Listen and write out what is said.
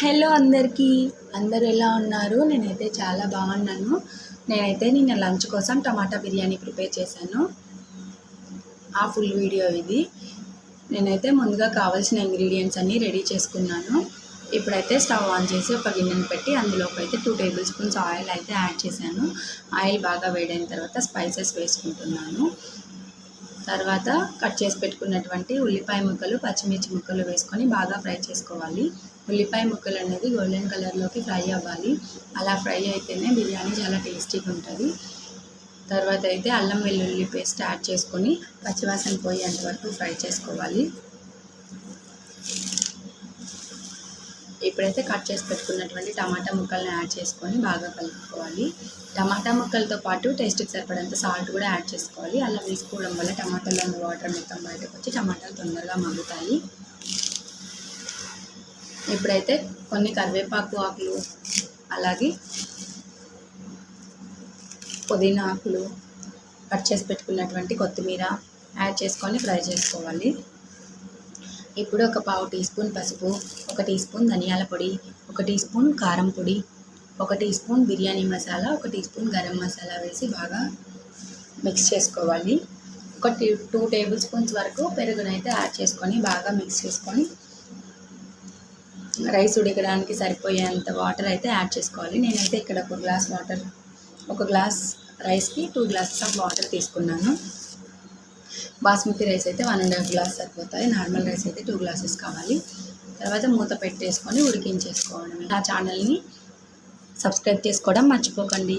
Hello అందరికీ, అందరూ ఎలా ఉన్నారు? నేనైతే చాలా బాగున్నాను. నిన్న లంచ్ కోసం టమాటా బిర్యానీ ప్రిపేర్ చేశాను. ఆ ఫుల్ వీడియో ఇది. నేనైతే ముందుగా కావాల్సిన ఇంగ్రీడియంట్స్ అన్నీ రెడీ చేసుకున్నాను. ఇప్పుడైతే స్టవ్ ఆన్ చేసి ఒక గిన్నెను పెట్టి అందులోకి అయితే 2 టేబుల్ స్పూన్స్ ఆయిల్ అయితే యాడ్ చేశాను. ఆయిల్ బాగా వేడైన తర్వాత స్పైసెస్ వేసుకుంటున్నాను. తర్వాత కట్ చేసి పెట్టుకున్నటువంటి ఉల్లిపాయ ముక్కలు, పచ్చిమిర్చి ముక్కలు వేసుకొని బాగా ఫ్రై చేసుకోవాలి. ఉల్లిపాయ ముక్కలు అనేది గోల్డెన్ కలర్లోకి ఫ్రై అవ్వాలి. అలా ఫ్రై అయితేనే బిర్యానీ చాలా టేస్టీగా ఉంటుంది. తర్వాత అయితే అల్లం వెల్లుల్లి పేస్ట్ యాడ్ చేసుకొని పచ్చివాసన పోయేంత వరకు ఫ్రై చేసుకోవాలి. ఇప్పుడైతే కట్ చేసి పెట్టుకున్నటువంటి టమాటా ముక్కల్ని యాడ్ చేసుకొని బాగా కలుపుకోవాలి. టమాటా ముక్కలతో పాటు టేస్ట్కి సరిపడంత సాల్ట్ కూడా యాడ్ చేసుకోవాలి. అలా వేసుకోవడం వల్ల టమాటాలో ఉన్న వాటర్ మొత్తం బయటకు వచ్చి టమాటాలు తొందరగా మగ్గుతాయి. ఇప్పుడైతే కొన్ని కరివేపాకు ఆకులు, అలాగే పుదీనా ఆకులు, కట్ చేసి పెట్టుకున్నటువంటి కొత్తిమీర యాడ్ చేసుకొని ఫ్రై చేసుకోవాలి. ఇప్పుడు ఒక 1/2 టీ స్పూన్ పసుపు, 1 టీ స్పూన్ ధనియాల పొడి, 1 టీ స్పూన్ కారం పొడి, 1 teaspoon biryani masala, 1 teaspoon garam masala వేసి బాగా మిక్స్ చేసుకోవాలి. 2 టేబుల్ స్పూన్స్ వరకు పెరుగునైతే యాడ్ చేసుకొని బాగా మిక్స్ చేసుకొని రైస్ ఉడకడానికి సరిపోయేంత వాటర్ అయితే యాడ్ చేసుకోవాలి. నేనైతే ఇక్కడ ఒక గ్లాస్ రైస్కి 2 గ్లాసెస్ ఆఫ్ వాటర్ తీసుకున్నాను. బాస్మతి రైస్ అయితే 1.5 గ్లాస్ సరిపోతాయి. నార్మల్ రైస్ అయితే 2 గ్లాసెస్ కావాలి. తర్వాత మూత పెట్టేసుకొని ఉడికించేసుకోవడం. ఆ ఛానల్ని సబ్స్క్రైబ్ చేసుకోవడం మర్చిపోకండి.